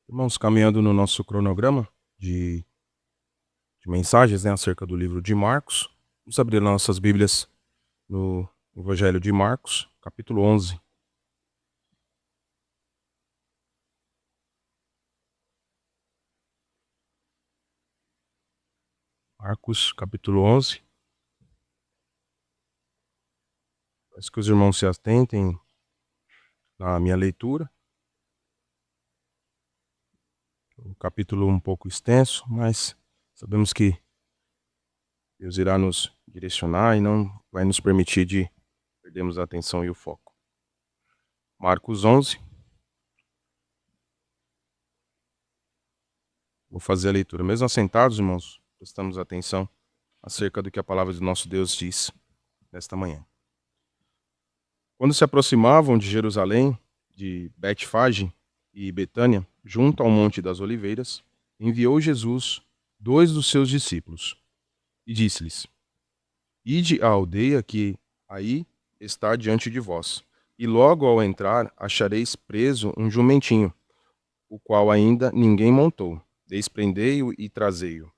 Irmãos, caminhando no nosso cronograma de, de mensagens, acerca do livro de Marcos, vamos abrir nossas Bíblias no Evangelho de Marcos, capítulo 11. Marcos, capítulo 11. Peço que os irmãos se atentem na minha leitura. O capítulo um pouco extenso, mas sabemos que Deus irá nos direcionar e não vai nos permitir de perdermos a atenção e o foco. Marcos 11. Vou fazer a leitura. Mesmo assentados, irmãos, prestamos atenção acerca do que a palavra do nosso Deus diz nesta manhã. Quando se aproximavam de Jerusalém, de Betfage e Betânia, junto ao Monte das Oliveiras, enviou Jesus 2 dos seus discípulos e disse-lhes: Ide à aldeia que aí está diante de vós, e logo ao entrar achareis preso um jumentinho, o qual ainda ninguém montou. Desprendei-o e trazei-o.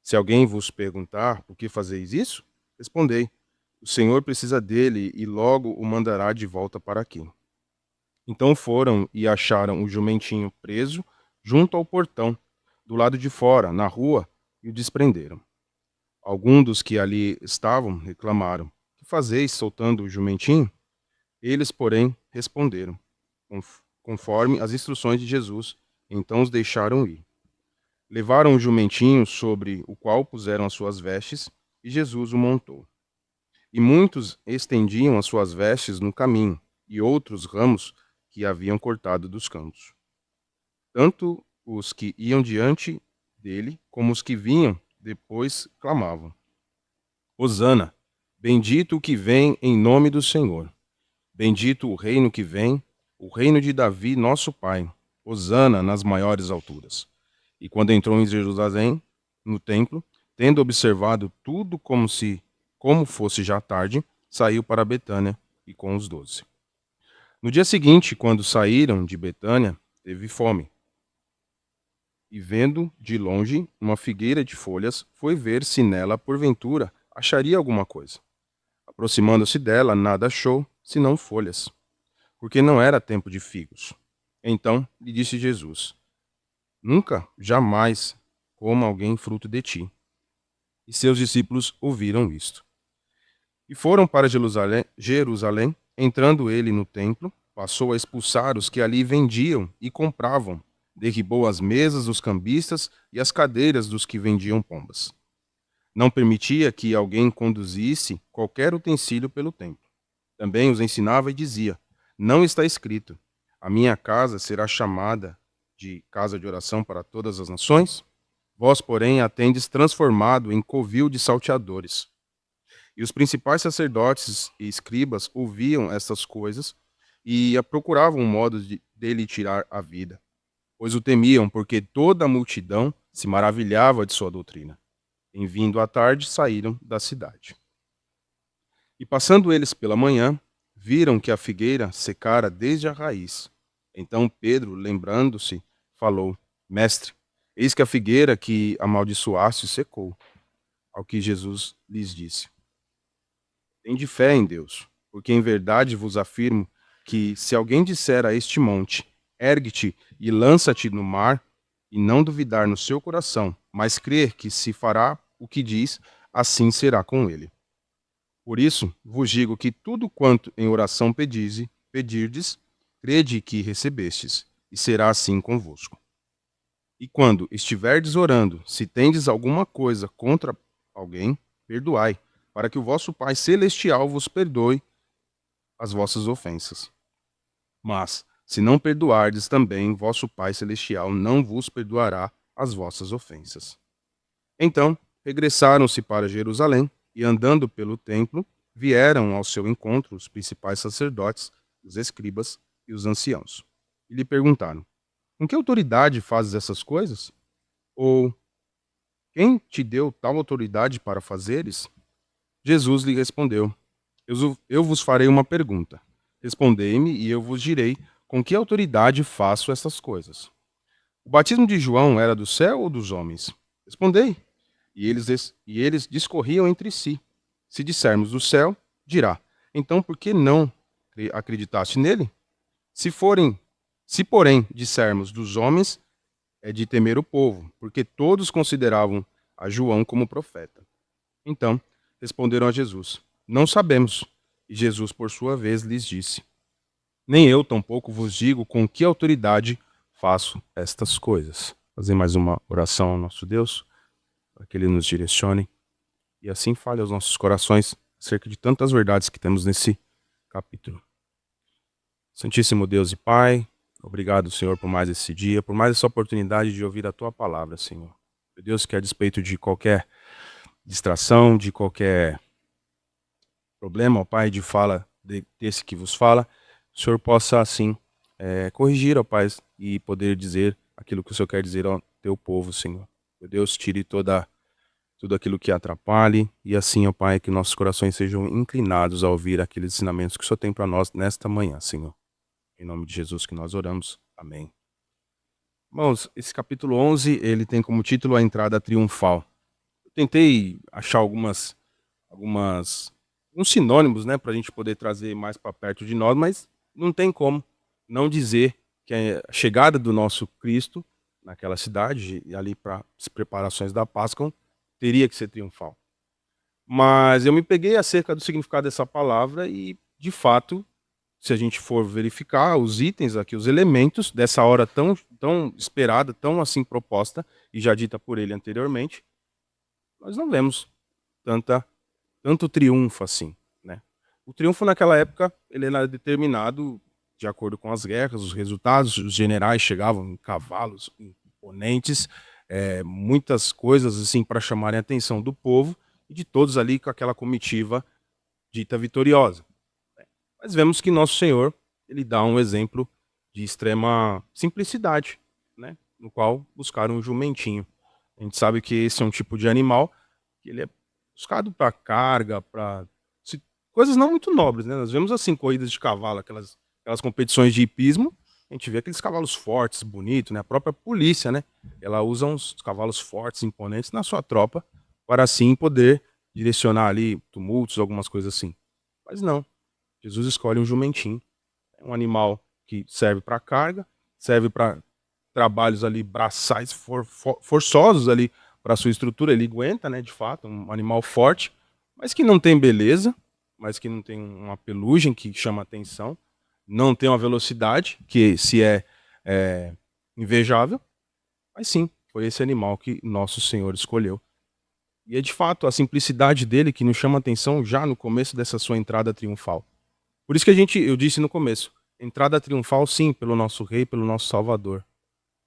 Se alguém vos perguntar por que fazeis isso, respondei: o Senhor precisa dele e logo o mandará de volta para aqui. Então foram e acharam o jumentinho preso junto ao portão, do lado de fora, na rua, e o desprenderam. Alguns dos que ali estavam reclamaram: que fazeis soltando o jumentinho? Eles, porém, responderam, conforme as instruções de Jesus. Então os deixaram ir. Levaram o jumentinho sobre o qual puseram as suas vestes, e Jesus o montou. E muitos estendiam as suas vestes no caminho, e outros ramos que haviam cortado dos campos. Tanto os que iam diante dele, como os que vinham depois, clamavam: Hosana, bendito o que vem em nome do Senhor. Bendito o reino que vem, o reino de Davi, nosso pai. Hosana nas maiores alturas. E quando entrou em Jerusalém, no templo, tendo observado tudo como fosse já tarde, saiu para Betânia e com os 12. No dia seguinte, quando saíram de Betânia, teve fome. E vendo de longe uma figueira de folhas, foi ver se nela, porventura, acharia alguma coisa. Aproximando-se dela, nada achou, senão folhas, porque não era tempo de figos. Então lhe disse Jesus: Nunca, jamais, coma alguém fruto de ti. E seus discípulos ouviram isto. E foram para Jerusalém, entrando ele no templo, passou a expulsar os que ali vendiam e compravam, derribou as mesas dos cambistas e as cadeiras dos que vendiam pombas. Não permitia que alguém conduzisse qualquer utensílio pelo templo. Também os ensinava e dizia: Não está escrito: a minha casa será chamada de casa de oração para todas as nações? Vós, porém, a tendes transformado em covil de salteadores. E os principais sacerdotes e escribas ouviam estas coisas e procuravam um modo dele tirar a vida, pois o temiam, porque toda a multidão se maravilhava de sua doutrina. Em vindo à tarde, saíram da cidade. E passando eles pela manhã, viram que a figueira secara desde a raiz. Então Pedro, lembrando-se, falou: Mestre, eis que a figueira que amaldiçoaste secou. Ao que Jesus lhes disse: Tende fé em Deus, porque em verdade vos afirmo que, se alguém disser a este monte: Ergue-te e lança-te no mar, e não duvidar no seu coração, mas crer que se fará o que diz, assim será com ele. Por isso vos digo que tudo quanto em oração pedirdes, crede que recebestes, e será assim convosco. E quando estiverdes orando, se tendes alguma coisa contra alguém, perdoai, para que o vosso Pai Celestial vos perdoe as vossas ofensas. Mas, se não perdoardes também, vosso Pai Celestial não vos perdoará as vossas ofensas. Então, regressaram-se para Jerusalém, e andando pelo templo, vieram ao seu encontro os principais sacerdotes, os escribas e os anciãos. E lhe perguntaram: Com que autoridade fazes essas coisas? Ou quem te deu tal autoridade para fazeres? Jesus lhe respondeu: Eu vos farei uma pergunta. Respondei-me e eu vos direi com que autoridade faço essas coisas. O batismo de João era do céu ou dos homens? Respondei. E eles discorriam entre si. Se dissermos do céu, dirá: então por que não acreditaste nele? Se forem, se porém dissermos dos homens, é de temer o povo, porque todos consideravam a João como profeta. Então responderam a Jesus: não sabemos. E Jesus, por sua vez, lhes disse: nem eu tampouco vos digo com que autoridade faço estas coisas. Fazer mais uma oração ao nosso Deus, para que Ele nos direcione e assim fale aos nossos corações acerca de tantas verdades que temos nesse capítulo. Santíssimo Deus e Pai, obrigado, Senhor, por mais esse dia, por mais essa oportunidade de ouvir a Tua palavra, Senhor. Deus, que a despeito de qualquer distração, de qualquer problema, ó Pai, de fala desse que vos fala, o Senhor possa, assim, corrigir, ó Pai, e poder dizer aquilo que o Senhor quer dizer ao Teu povo, Senhor. Meu Deus, tire tudo aquilo que atrapalhe, e assim, ó Pai, que nossos corações sejam inclinados a ouvir aqueles ensinamentos que o Senhor tem para nós nesta manhã, Senhor. Em nome de Jesus que nós oramos. Amém. Irmãos, esse capítulo 11, ele tem como título a entrada triunfal. Eu tentei achar alguns sinônimos, né, para a gente poder trazer mais para perto de nós, mas não tem como não dizer que a chegada do nosso Cristo naquela cidade, ali para as preparações da Páscoa, teria que ser triunfal. Mas eu me peguei acerca do significado dessa palavra e, de fato, se a gente for verificar os itens aqui, os elementos dessa hora tão esperada, tão assim proposta, e já dita por ele anteriormente, nós não vemos tanto triunfo assim, né? O triunfo naquela época, ele era determinado de acordo com as guerras, os resultados, os generais chegavam em cavalos imponentes, muitas coisas assim para chamarem a atenção do povo e de todos ali com aquela comitiva dita vitoriosa. Mas vemos que nosso Senhor, ele dá um exemplo de extrema simplicidade, né? No qual buscaram um jumentinho. A gente sabe que esse é um tipo de animal que ele é buscado para carga, para coisas não muito nobres, né? Nós vemos assim corridas de cavalo, aquelas competições de hipismo, a gente vê aqueles cavalos fortes, bonitos, né? A própria polícia, né? Ela usa uns cavalos fortes, imponentes na sua tropa para assim poder direcionar ali tumultos, algumas coisas assim. Mas não. Jesus escolhe um jumentinho, um animal que serve para carga, serve para trabalhos ali braçais forçosos ali para sua estrutura, ele aguenta, né, de fato, um animal forte, mas que não tem beleza, mas que não tem uma pelugem que chama atenção, não tem uma velocidade que se é invejável, mas sim, foi esse animal que nosso Senhor escolheu. E é de fato a simplicidade dele que nos chama atenção já no começo dessa sua entrada triunfal. Por isso que eu disse no começo, entrada triunfal sim, pelo nosso rei, pelo nosso salvador.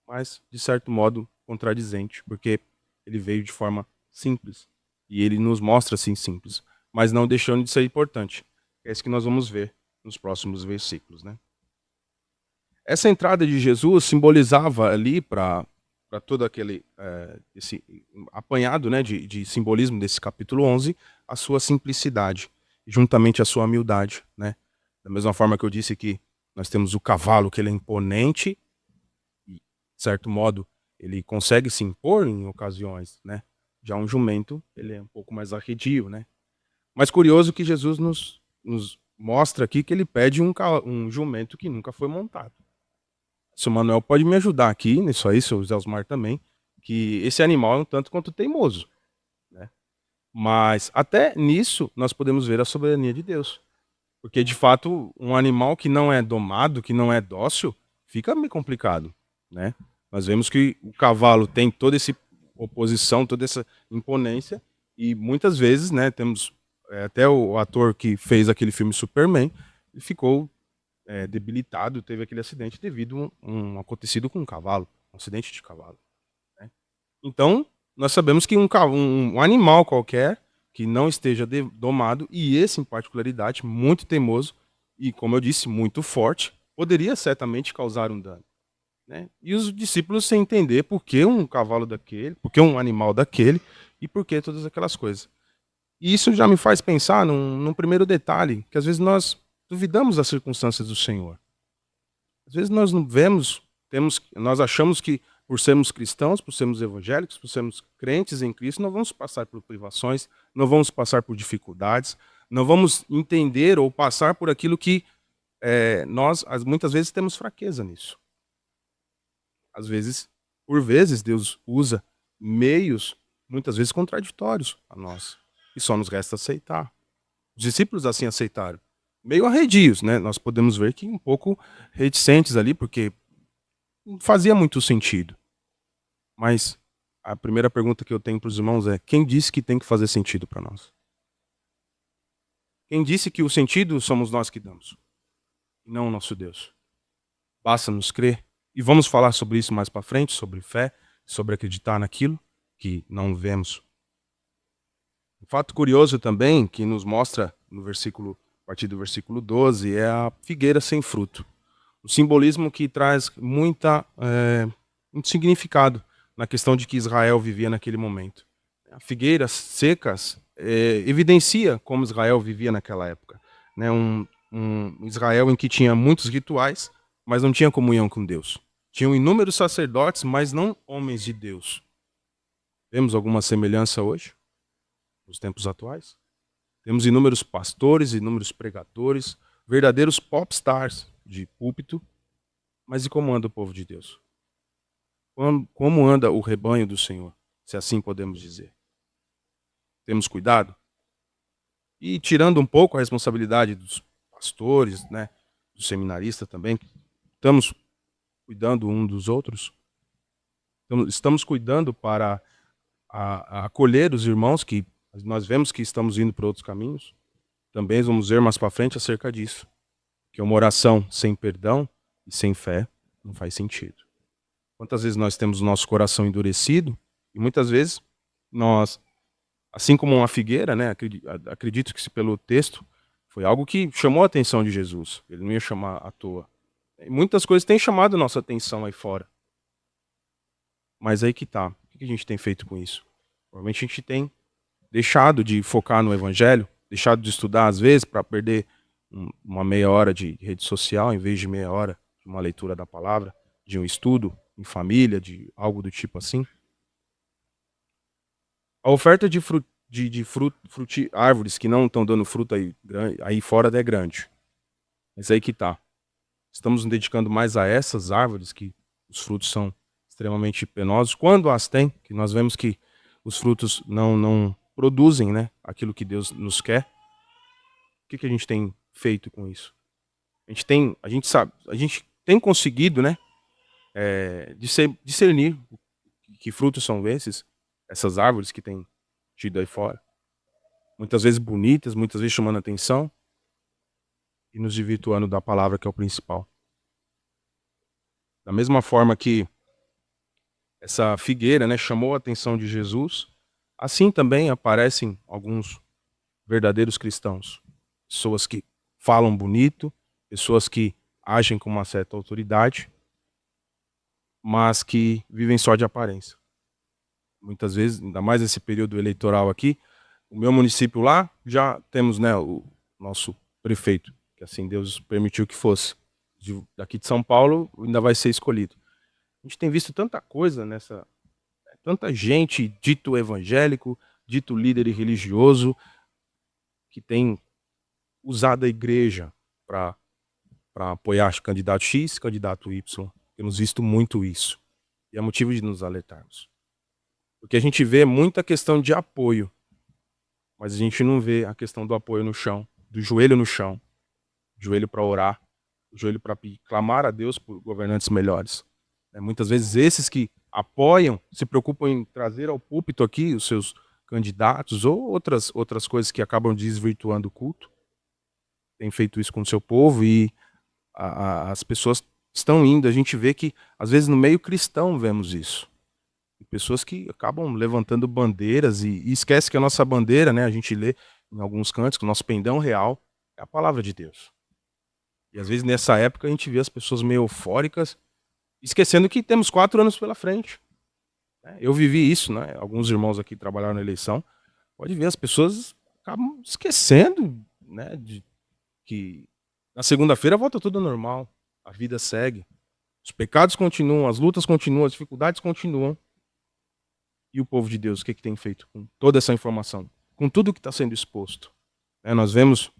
Mas, de certo modo, contradizente, porque ele veio de forma simples. E ele nos mostra assim simples, mas não deixando de ser importante. É isso que nós vamos ver nos próximos versículos, né? Essa entrada de Jesus simbolizava ali para todo aquele esse apanhado, né, de simbolismo desse capítulo 11, a sua simplicidade, juntamente a sua humildade, né? Da mesma forma que eu disse que nós temos o cavalo, que ele é imponente, e, de certo modo, ele consegue se impor em ocasiões, né? Já um jumento, ele é um pouco mais arredio, né? Mas curioso que Jesus nos mostra aqui que ele pede um jumento que nunca foi montado. O seu Manuel pode me ajudar aqui nisso aí, seu José Osmar também, que esse animal é um tanto quanto teimoso, né? Mas até nisso nós podemos ver a soberania de Deus. Porque, de fato, um animal que não é domado, que não é dócil, fica meio complicado, né? Nós vemos que o cavalo tem toda essa oposição, toda essa imponência, e muitas vezes, né, temos até o ator que fez aquele filme Superman, ele ficou debilitado, teve aquele acidente devido a um acontecido com um cavalo, um acidente de cavalo, né? Então, nós sabemos que um animal qualquer que não esteja domado, e esse em particularidade, muito teimoso, e como eu disse, muito forte, poderia certamente causar um dano, né? E os discípulos sem entender por que um cavalo daquele, por que um animal daquele, e por que todas aquelas coisas. E isso já me faz pensar num primeiro detalhe, que às vezes nós duvidamos das circunstâncias do Senhor. Às vezes nós não vemos, nós achamos que por sermos cristãos, por sermos evangélicos, por sermos crentes em Cristo, não vamos passar por privações, não vamos passar por dificuldades, não vamos entender ou passar por aquilo que nós muitas vezes temos fraqueza nisso. Às vezes, por vezes, Deus usa meios, muitas vezes contraditórios a nós, e só nos resta aceitar. Os discípulos assim aceitaram. Meio arredios, né? Nós podemos ver que um pouco reticentes ali, porque não fazia muito sentido. Mas a primeira pergunta que eu tenho para os irmãos é: quem disse que tem que fazer sentido para nós? Quem disse que o sentido somos nós que damos, e não o nosso Deus? Basta nos crer. E vamos falar sobre isso mais para frente, sobre fé, sobre acreditar naquilo que não vemos. Um fato curioso também, que nos mostra no versículo, a partir do versículo 12, é a figueira sem fruto. O simbolismo que traz muito significado na questão de que Israel vivia naquele momento. A figueira secas evidencia como Israel vivia naquela época. Né? Um Israel em que tinha muitos rituais, mas não tinha comunhão com Deus. Tinham inúmeros sacerdotes, mas não homens de Deus. Temos alguma semelhança hoje, nos tempos atuais? Temos inúmeros pastores, inúmeros pregadores, verdadeiros popstars de púlpito, mas e como anda o povo de Deus? Como anda o rebanho do Senhor, se assim podemos dizer? Temos cuidado? E tirando um pouco a responsabilidade dos pastores, né, dos seminaristas também, estamos cuidando um dos outros? Estamos cuidando para acolher os irmãos que nós vemos que estamos indo para outros caminhos? Também vamos ver mais para frente acerca disso. Que uma oração sem perdão e sem fé não faz sentido. Quantas vezes nós temos o nosso coração endurecido e muitas vezes nós, assim como uma figueira, né, acredito que pelo texto foi algo que chamou a atenção de Jesus. Ele não ia chamar à toa. E muitas coisas têm chamado a nossa atenção aí fora. Mas aí que tá. O que a gente tem feito com isso? Provavelmente a gente tem deixado de focar no evangelho, deixado de estudar às vezes para perder uma meia hora de rede social em vez de meia hora de uma leitura da palavra, de um estudo em família, de algo do tipo assim. A oferta de árvores que não estão dando fruto aí fora é grande. Mas aí que tá. Estamos nos dedicando mais a essas árvores que os frutos são extremamente penosos. Quando as tem, que nós vemos que os frutos não produzem, né, aquilo que Deus nos quer. O que a gente tem feito com isso? A gente tem conseguido, né, discernir que frutos são esses, essas árvores que tem tido aí fora. Muitas vezes bonitas, muitas vezes chamando a atenção e nos desvirtuando da palavra que é o principal. Da mesma forma que essa figueira, né, chamou a atenção de Jesus, assim também aparecem alguns verdadeiros cristãos. Pessoas que falam bonito, pessoas que agem com uma certa autoridade, mas que vivem só de aparência. Muitas vezes, ainda mais nesse período eleitoral aqui, o meu município lá, já temos, né, o nosso prefeito, que assim Deus permitiu que fosse. Daqui de São Paulo ainda vai ser escolhido. A gente tem visto tanta coisa tanta gente dito evangélico, dito líder religioso, que tem usado a igreja para apoiar candidato X, candidato Y. Temos visto muito isso. E é motivo de nos alertarmos. Porque a gente vê muita questão de apoio, mas a gente não vê a questão do apoio no chão, do joelho no chão, joelho para orar, joelho para clamar a Deus por governantes melhores. Muitas vezes esses que apoiam, se preocupam em trazer ao púlpito aqui os seus candidatos ou outras coisas que acabam desvirtuando o culto. Tem feito isso com o seu povo e as pessoas estão indo. A gente vê que, às vezes, no meio cristão vemos isso. Pessoas que acabam levantando bandeiras e esquece que a nossa bandeira, né, a gente lê em alguns cantos que o nosso pendão real é a palavra de Deus. E às vezes nessa época a gente vê as pessoas meio eufóricas, esquecendo que temos 4 anos pela frente. Eu vivi isso, né? Alguns irmãos aqui trabalharam na eleição. Pode ver, as pessoas acabam esquecendo, né, de que na segunda-feira volta tudo ao normal, a vida segue. Os pecados continuam, as lutas continuam, as dificuldades continuam. E o povo de Deus, o que tem feito com toda essa informação? Com tudo que está sendo exposto? Nós vemos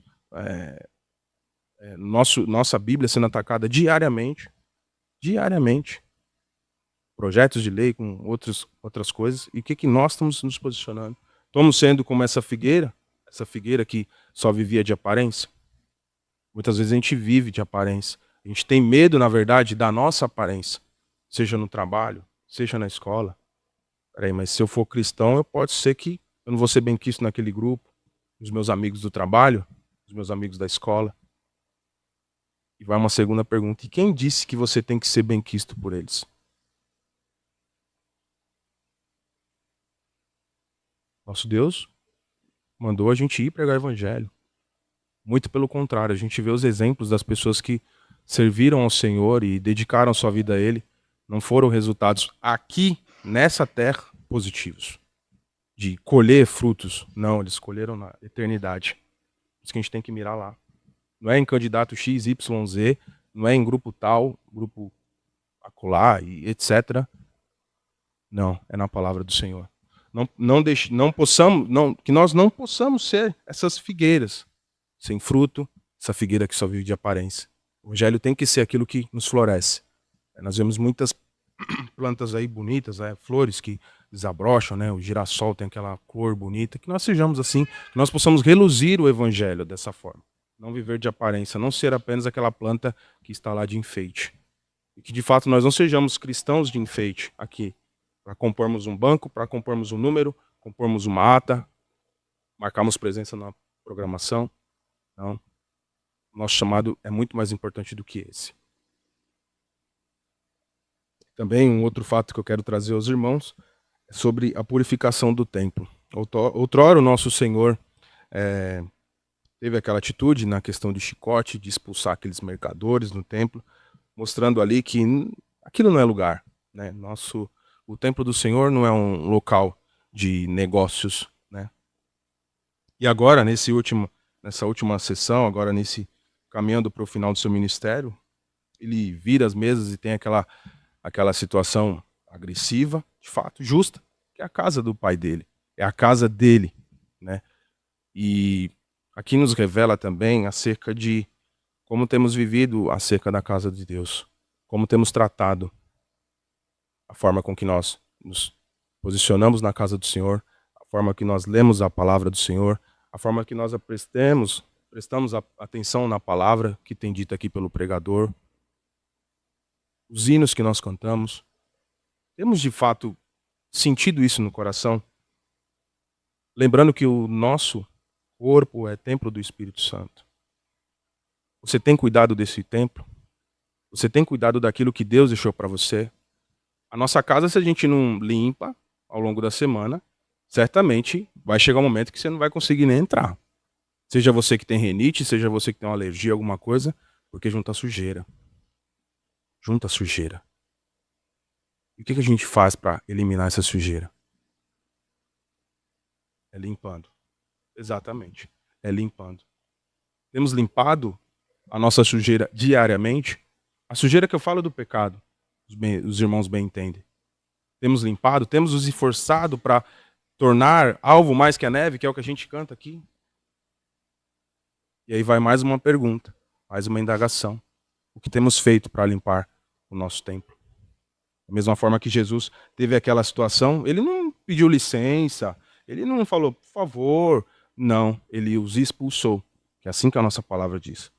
nossa Bíblia sendo atacada diariamente. Projetos de lei com outras coisas. E o que nós estamos nos posicionando? Estamos sendo como essa figueira que só vivia de aparência? Muitas vezes a gente vive de aparência. A gente tem medo, na verdade, da nossa aparência. Seja no trabalho, seja na escola. Peraí, mas se eu for cristão, pode ser que eu não vou ser bem quisto naquele grupo, os meus amigos do trabalho, os meus amigos da escola. E vai uma segunda pergunta. E quem disse que você tem que ser bem quisto por eles? Nosso Deus mandou a gente ir pregar o evangelho. Muito pelo contrário, a gente vê os exemplos das pessoas que serviram ao Senhor e dedicaram sua vida a Ele. Não foram resultados aqui, nessa terra, positivos. De colher frutos. Não, eles colheram na eternidade. Por isso que a gente tem que mirar lá. Não é em candidato X, Y, Z, não é em grupo tal, grupo acolá, e etc. Não, é na palavra do Senhor. Que nós não possamos ser essas figueiras sem fruto, essa figueira que só vive de aparência. O evangelho tem que ser aquilo que nos floresce. Nós vemos muitas plantas aí bonitas, flores que desabrocham, o girassol tem aquela cor bonita, que nós sejamos assim, que nós possamos reluzir o evangelho dessa forma. Não viver de aparência, não ser apenas aquela planta que está lá de enfeite. E que de fato nós não sejamos cristãos de enfeite aqui, para compormos um banco, para compormos um número, compormos uma ata, marcarmos presença na programação. Não. Nosso chamado é muito mais importante do que esse. Também um outro fato que eu quero trazer aos irmãos é sobre a purificação do templo. Outrora o nosso Senhor teve aquela atitude na questão de chicote, de expulsar aqueles mercadores no templo, mostrando ali que aquilo não é lugar. O templo do Senhor não é um local de negócios. E agora, nessa última sessão, agora caminhando para o final do seu ministério, ele vira as mesas e tem aquela situação agressiva, de fato, justa, que é a casa do pai dele, é a casa dele, E aqui nos revela também acerca de como temos vivido acerca da casa de Deus, como temos tratado a forma com que nós nos posicionamos na casa do Senhor, a forma que nós lemos a palavra do Senhor, a forma que nós prestamos atenção na palavra que tem dita aqui pelo pregador, os hinos que nós cantamos. Temos de fato sentido isso no coração? Lembrando que o nosso corpo é templo do Espírito Santo. Você tem cuidado desse templo? Você tem cuidado daquilo que Deus deixou para você? A nossa casa, se a gente não limpa ao longo da semana, certamente vai chegar um momento que você não vai conseguir nem entrar. Seja você que tem rinite, seja você que tem uma alergia a alguma coisa, porque junta sujeira. Junta sujeira. E o que a gente faz para eliminar essa sujeira? É limpando. Exatamente. É limpando. Temos limpado a nossa sujeira diariamente. A sujeira que eu falo do pecado, os irmãos bem entendem. Temos limpado, temos nos esforçado para tornar alvo mais que a neve, que é o que a gente canta aqui. E aí vai mais uma pergunta, mais uma indagação. O que temos feito para limpar o nosso templo? Da mesma forma que Jesus teve aquela situação, ele não pediu licença, ele não falou, por favor. Não, ele os expulsou. Que é assim que a nossa palavra diz.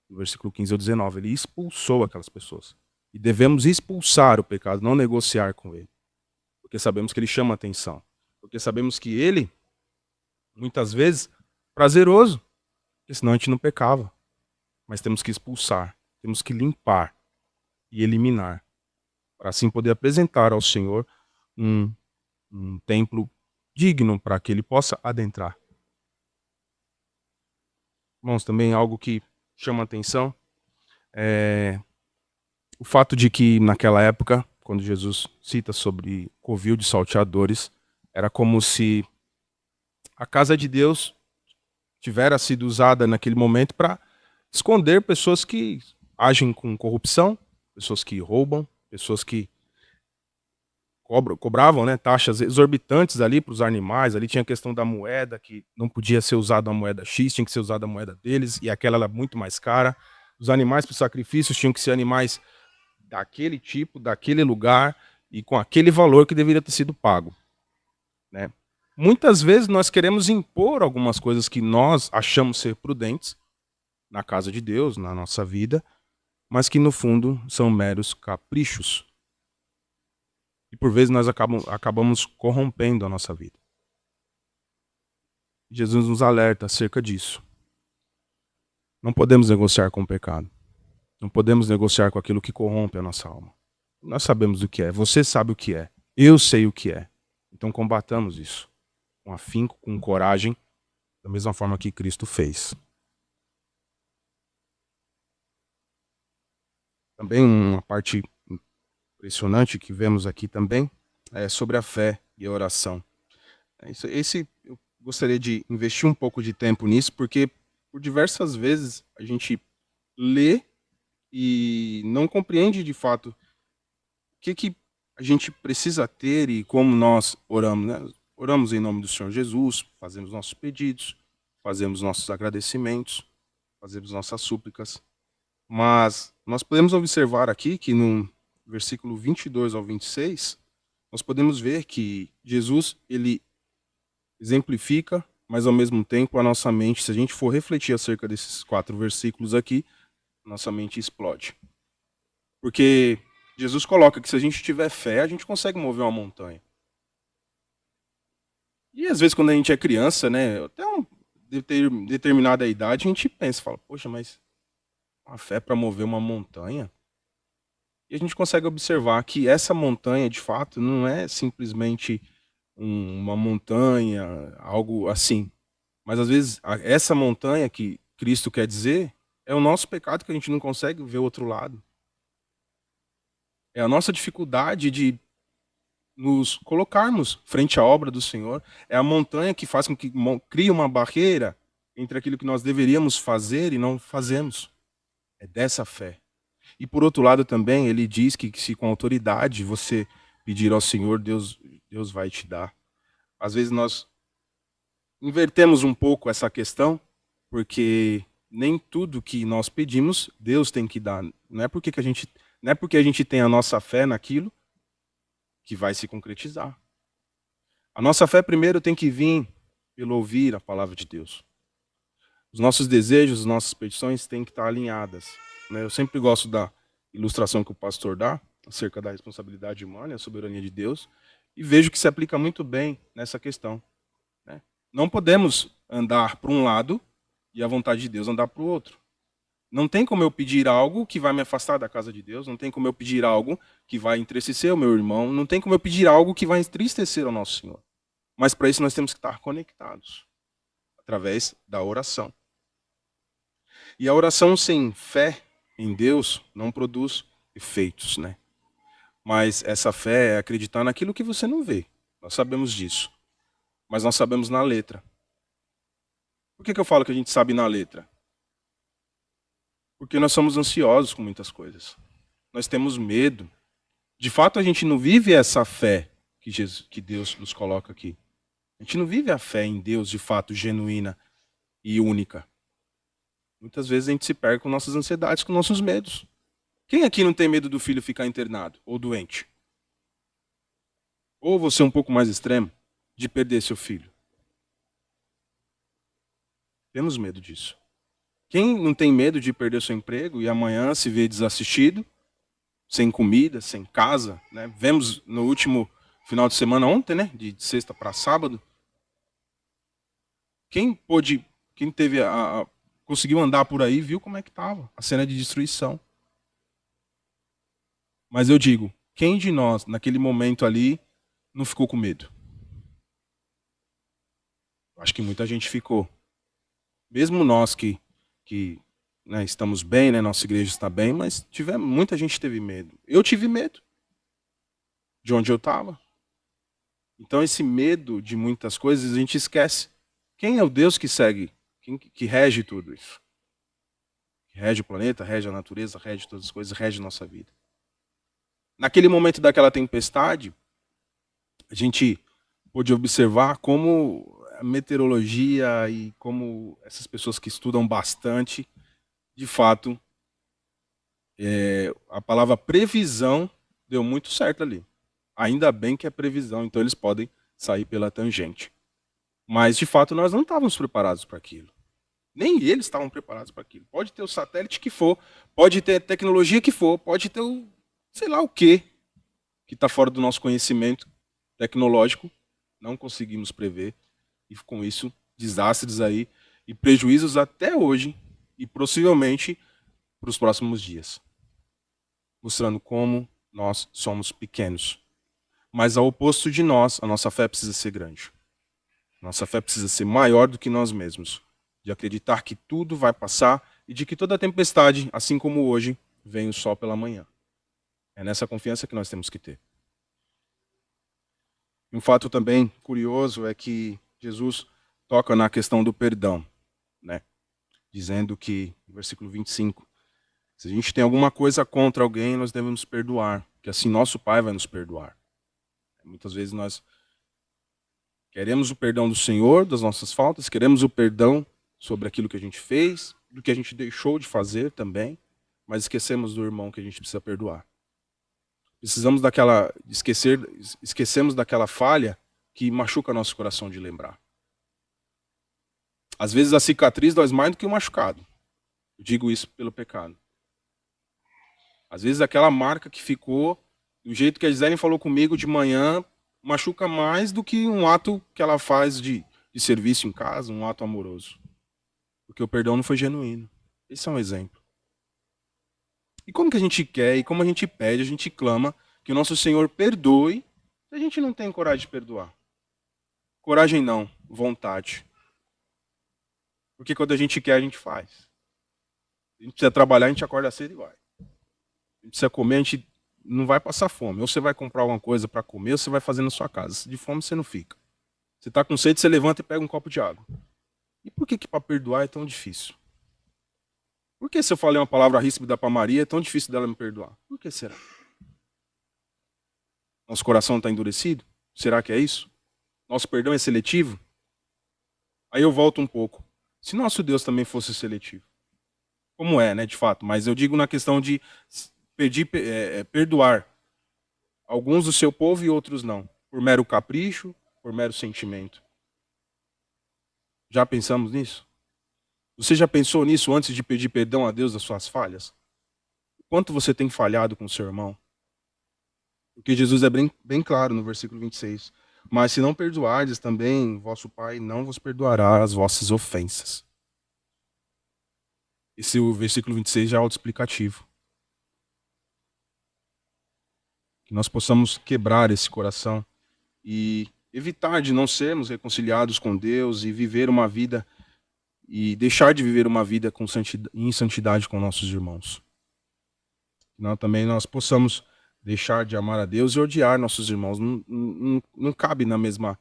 No versículo 15 ao 19, ele expulsou aquelas pessoas. E devemos expulsar o pecado, não negociar com ele. Porque sabemos que ele chama atenção. Porque sabemos que ele, muitas vezes, prazeroso. Porque senão a gente não pecava. Mas temos que expulsar, temos que limpar e eliminar. Para assim poder apresentar ao Senhor um templo digno para que ele possa adentrar. Irmãos, também algo que chama atenção é o fato de que naquela época, quando Jesus cita sobre covil de salteadores, era como se a casa de Deus tivera sido usada naquele momento para esconder pessoas que agem com corrupção, pessoas que roubam, pessoas que cobravam, né, taxas exorbitantes ali para os animais. Ali tinha a questão da moeda, que não podia ser usada a moeda X, tinha que ser usada a moeda deles, e aquela era muito mais cara. Os animais para os sacrifícios tinham que ser animais daquele tipo, daquele lugar, e com aquele valor que deveria ter sido pago, né? Muitas vezes nós queremos impor algumas coisas que nós achamos ser prudentes na casa de Deus, na nossa vida, mas que no fundo são meros caprichos. E por vezes nós acabamos corrompendo a nossa vida. Jesus nos alerta acerca disso. Não podemos negociar com o pecado. Não podemos negociar com aquilo que corrompe a nossa alma. Nós sabemos o que é. Você sabe o que é. Eu sei o que é. Então combatamos isso com afinco, com coragem, da mesma forma que Cristo fez. Também uma parte impressionante que vemos aqui também é sobre a fé e a oração. Eu gostaria de investir um pouco de tempo nisso, porque por diversas vezes a gente lê e não compreende de fato o que a gente precisa ter e como nós oramos, né? Oramos em nome do Senhor Jesus, fazemos nossos pedidos, fazemos nossos agradecimentos, fazemos nossas súplicas. Mas nós podemos observar aqui que no versículo 22 ao 26, nós podemos ver que Jesus, ele exemplifica, mas ao mesmo tempo a nossa mente, se a gente for refletir acerca desses 4 versículos aqui, nossa mente explode. Porque Jesus coloca que se a gente tiver fé, a gente consegue mover uma montanha. E às vezes quando a gente é criança, né, até uma determinada idade, a gente pensa, fala, poxa, mas a fé para mover uma montanha? E a gente consegue observar que essa montanha, de fato, não é simplesmente uma montanha, algo assim. Mas às vezes essa montanha que Cristo quer dizer é o nosso pecado, que a gente não consegue ver o outro lado. É a nossa dificuldade de nos colocarmos frente à obra do Senhor. É a montanha que faz com que crie uma barreira entre aquilo que nós deveríamos fazer e não fazemos. É dessa fé. E por outro lado também, ele diz que se com autoridade você pedir ao Senhor, Deus vai te dar. Às vezes nós invertemos um pouco essa questão, porque nem tudo que nós pedimos, Deus tem que dar. Não é porque a gente tem a nossa fé naquilo que vai se concretizar. A nossa fé primeiro tem que vir pelo ouvir a palavra de Deus. Os nossos desejos, as nossas petições têm que estar alinhadas, né? Eu sempre gosto da ilustração que o pastor dá acerca da responsabilidade humana e a soberania de Deus, e vejo que se aplica muito bem nessa questão, né? Não podemos andar para um lado e a vontade de Deus andar para o outro. Não tem como eu pedir algo que vai me afastar da casa de Deus, não tem como eu pedir algo que vai entristecer o meu irmão, não tem como eu pedir algo que vai entristecer o nosso Senhor. Mas para isso nós temos que estar conectados através da oração. E a oração sem fé em Deus não produz efeitos, né? Mas essa fé é acreditar naquilo que você não vê. Nós sabemos disso. Mas nós sabemos na letra. Por que eu falo que a gente sabe na letra? Porque nós somos ansiosos com muitas coisas. Nós temos medo. De fato, a gente não vive essa fé que Deus nos coloca aqui. A gente não vive a fé em Deus de fato genuína e única. Muitas vezes a gente se perde com nossas ansiedades, com nossos medos. Quem aqui não tem medo do filho ficar internado ou doente? Ou você um pouco mais extremo, de perder seu filho? Temos medo disso. Quem não tem medo de perder seu emprego e amanhã se vê desassistido, sem comida, sem casa, né? Vemos no último final de semana ontem, né? De sexta para sábado. Quem teve conseguiu andar por aí, viu como é que estava a cena de destruição. Mas eu digo, quem de nós, naquele momento ali, não ficou com medo? Acho que muita gente ficou. Mesmo nós que né, estamos bem, né, nossa igreja está bem, mas muita gente teve medo. Eu tive medo de onde eu estava. Então esse medo de muitas coisas a gente esquece. Quem é o Deus que segue, que rege tudo isso? Que rege o planeta, rege a natureza, rege todas as coisas, rege a nossa vida. Naquele momento daquela tempestade, a gente pôde observar como a meteorologia e como essas pessoas que estudam bastante, de fato, a palavra previsão deu muito certo ali. Ainda bem que é previsão, então eles podem sair pela tangente. Mas, de fato, nós não estávamos preparados para aquilo. Nem eles estavam preparados para aquilo. Pode ter o satélite que for, pode ter a tecnologia que for, pode ter o sei lá o que está fora do nosso conhecimento tecnológico. Não conseguimos prever. E com isso, desastres aí e prejuízos até hoje e possivelmente para os próximos dias. Mostrando como nós somos pequenos. Mas ao oposto de nós, a nossa fé precisa ser grande. Nossa fé precisa ser maior do que nós mesmos. De acreditar que tudo vai passar e de que toda tempestade, assim como hoje, vem o sol pela manhã. É nessa confiança que nós temos que ter. Um fato também curioso é que Jesus toca na questão do perdão, né? Dizendo que, no versículo 25, se a gente tem alguma coisa contra alguém, nós devemos perdoar, que assim nosso Pai vai nos perdoar. Muitas vezes nós queremos o perdão do Senhor das nossas faltas, queremos o perdão sobre aquilo que a gente fez, do que a gente deixou de fazer também, mas esquecemos do irmão que a gente precisa perdoar. Precisamos esquecemos daquela falha que machuca nosso coração de lembrar. Às vezes a cicatriz dói mais do que o machucado. Eu digo isso pelo pecado. Às vezes aquela marca que ficou, do jeito que a Gisele falou comigo de manhã, machuca mais do que um ato que ela faz de serviço em casa, um ato amoroso. Porque o perdão não foi genuíno. Esse é um exemplo. E como que a gente quer, e como a gente pede, a gente clama que o nosso Senhor perdoe, se a gente não tem coragem de perdoar? Coragem não, vontade. Porque quando a gente quer, a gente faz. A gente precisa trabalhar, a gente acorda cedo e vai. A gente precisa comer, a gente não vai passar fome. Ou você vai comprar alguma coisa para comer, ou você vai fazer na sua casa. De fome você não fica. Você está com sede, você levanta e pega um copo de água. E por que para perdoar é tão difícil? Por que se eu falei uma palavra ríspida para Maria, é tão difícil dela me perdoar? Por que será? Nosso coração está endurecido? Será que é isso? Nosso perdão é seletivo? Aí eu volto um pouco. Se nosso Deus também fosse seletivo, como é, né, de fato, mas eu digo na questão de perdoar alguns do seu povo e outros não, por mero capricho, por mero sentimento. Já pensamos nisso? Você já pensou nisso antes de pedir perdão a Deus das suas falhas? Quanto você tem falhado com o seu irmão? Porque Jesus é bem claro no versículo 26. Mas se não perdoardes também, vosso Pai não vos perdoará as vossas ofensas. Esse o versículo 26 já é autoexplicativo. Que nós possamos quebrar esse coração e evitar de não sermos reconciliados com Deus e viver uma vida e deixar de viver uma vida em santidade com nossos irmãos. Não, também nós possamos deixar de amar a Deus e odiar nossos irmãos. Não cabe no mesmo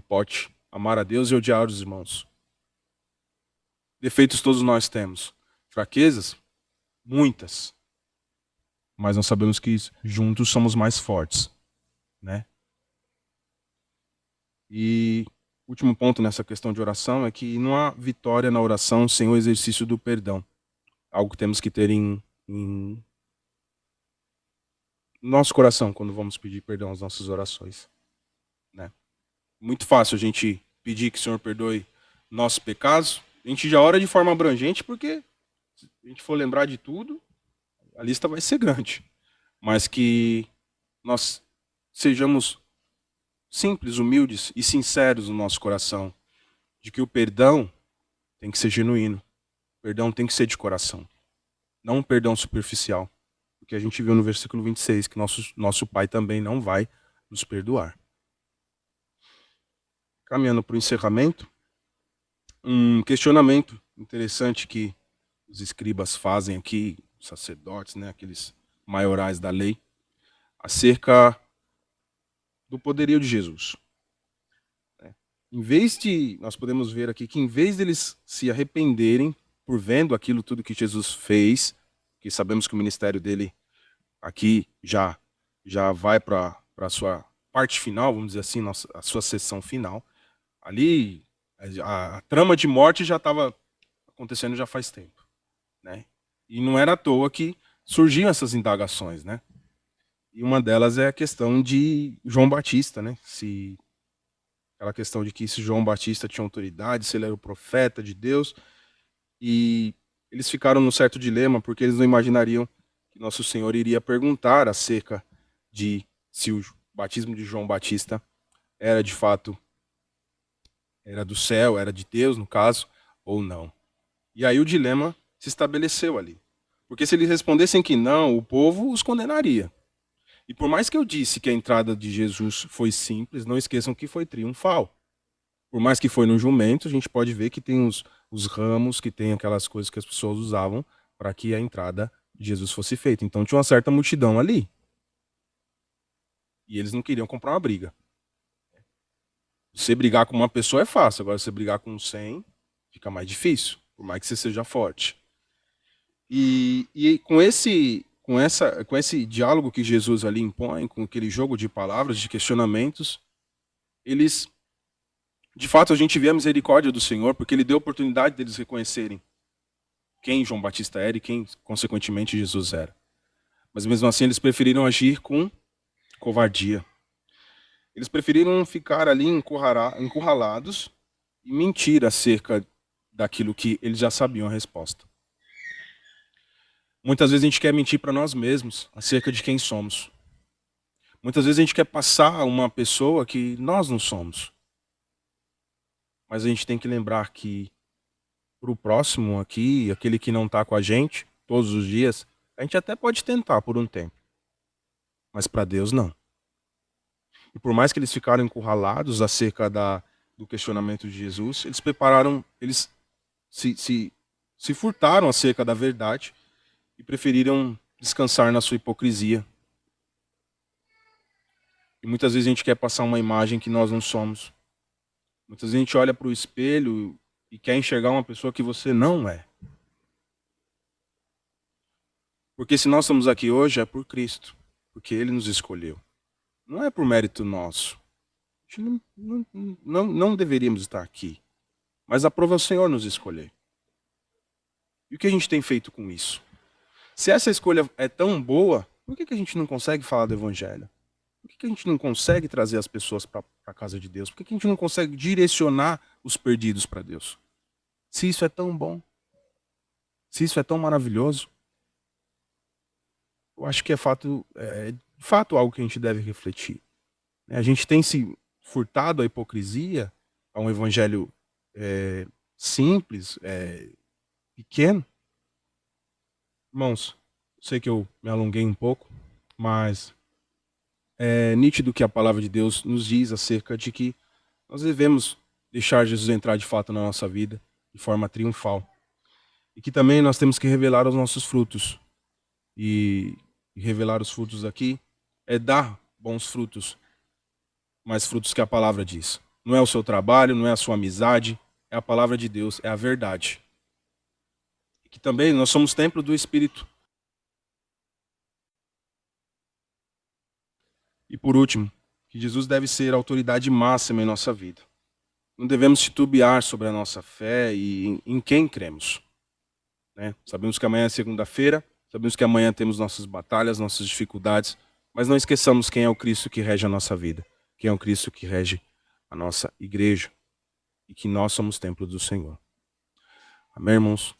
pote amar a Deus e odiar os irmãos. Defeitos todos nós temos. Fraquezas? Muitas. Mas nós sabemos que juntos somos mais fortes, né? E o último ponto nessa questão de oração é que não há vitória na oração sem o exercício do perdão. Algo que temos que ter em nosso coração quando vamos pedir perdão às nossas orações, né? Muito fácil a gente pedir que o Senhor perdoe nossos pecados. A gente já ora de forma abrangente porque se a gente for lembrar de tudo, a lista vai ser grande. Mas que nós sejamos simples, humildes e sinceros no nosso coração, de que o perdão tem que ser genuíno. O perdão tem que ser de coração, não um perdão superficial. Porque a gente viu no versículo 26 que nosso Pai também não vai nos perdoar. Caminhando para o encerramento, um questionamento interessante que os escribas fazem aqui, os sacerdotes, né, aqueles maiorais da lei, acerca do poderio de Jesus. Em vez de, nós podemos ver aqui que em vez deles se arrependerem por vendo aquilo tudo que Jesus fez, que sabemos que o ministério dele aqui já vai para a sua parte final, vamos dizer assim, a sua sessão final. Ali, a trama de morte já estava acontecendo já faz tempo, né? E não era à toa que surgiam essas indagações, né? E uma delas é a questão de João Batista, né? Se aquela questão de que se João Batista tinha autoridade, se ele era o profeta de Deus, e eles ficaram num certo dilema porque eles não imaginariam que Nosso Senhor iria perguntar acerca de se o batismo de João Batista era de fato era do céu, era de Deus no caso, ou não. E aí o dilema se estabeleceu ali. Porque se eles respondessem que não, o povo os condenaria. E por mais que eu disse que a entrada de Jesus foi simples, não esqueçam que foi triunfal. Por mais que foi no jumento, a gente pode ver que tem os ramos, que tem aquelas coisas que as pessoas usavam para que a entrada de Jesus fosse feita. Então tinha uma certa multidão ali. E eles não queriam comprar uma briga. Você brigar com uma pessoa é fácil, agora você brigar com 100 fica mais difícil, por mais que você seja forte. E com esse diálogo que Jesus ali impõe, com aquele jogo de palavras, de questionamentos, eles, de fato, a gente vê a misericórdia do Senhor, porque ele deu a oportunidade deles reconhecerem quem João Batista era e quem, consequentemente, Jesus era. Mas mesmo assim, eles preferiram agir com covardia. Eles preferiram ficar ali encurralados e mentir acerca daquilo que eles já sabiam a resposta. Muitas vezes a gente quer mentir para nós mesmos acerca de quem somos. Muitas vezes a gente quer passar uma pessoa que nós não somos. Mas a gente tem que lembrar que para o próximo aqui, aquele que não está com a gente todos os dias, a gente até pode tentar por um tempo. Mas para Deus não. E por mais que eles ficaram encurralados acerca do questionamento de Jesus, eles se furtaram acerca da verdade e preferiram descansar na sua hipocrisia. E muitas vezes a gente quer passar uma imagem que nós não somos. Muitas vezes a gente olha para o espelho e quer enxergar uma pessoa que você não é. Porque se nós estamos aqui hoje é por Cristo, porque Ele nos escolheu. Não é por mérito nosso. A gente não deveríamos estar aqui. Mas aprova o Senhor nos escolher. E o que a gente tem feito com isso? Se essa escolha é tão boa, por que a gente não consegue falar do Evangelho? Por que a gente não consegue trazer as pessoas para a casa de Deus? Por que a gente não consegue direcionar os perdidos para Deus? Se isso é tão bom, se isso é tão maravilhoso, eu acho que é de fato algo que a gente deve refletir. A gente tem se furtado à hipocrisia, a um evangelho simples, pequeno. Irmãos, sei que eu me alonguei um pouco, mas é nítido que a palavra de Deus nos diz acerca de que nós devemos deixar Jesus entrar de fato na nossa vida de forma triunfal. E que também nós temos que revelar os nossos frutos. E revelar os frutos aqui é dar bons frutos, mas frutos que a palavra diz. Não é o seu trabalho, não é a sua amizade, é a palavra de Deus, é a verdade. E que também nós somos templo do Espírito. E por último, que Jesus deve ser a autoridade máxima em nossa vida. Não devemos titubear sobre a nossa fé e em quem cremos. Né? Sabemos que amanhã é segunda-feira, sabemos que amanhã temos nossas batalhas, nossas dificuldades, mas não esqueçamos quem é o Cristo que rege a nossa vida, quem é o Cristo que rege a nossa igreja e que nós somos templo do Senhor. Amém, irmãos?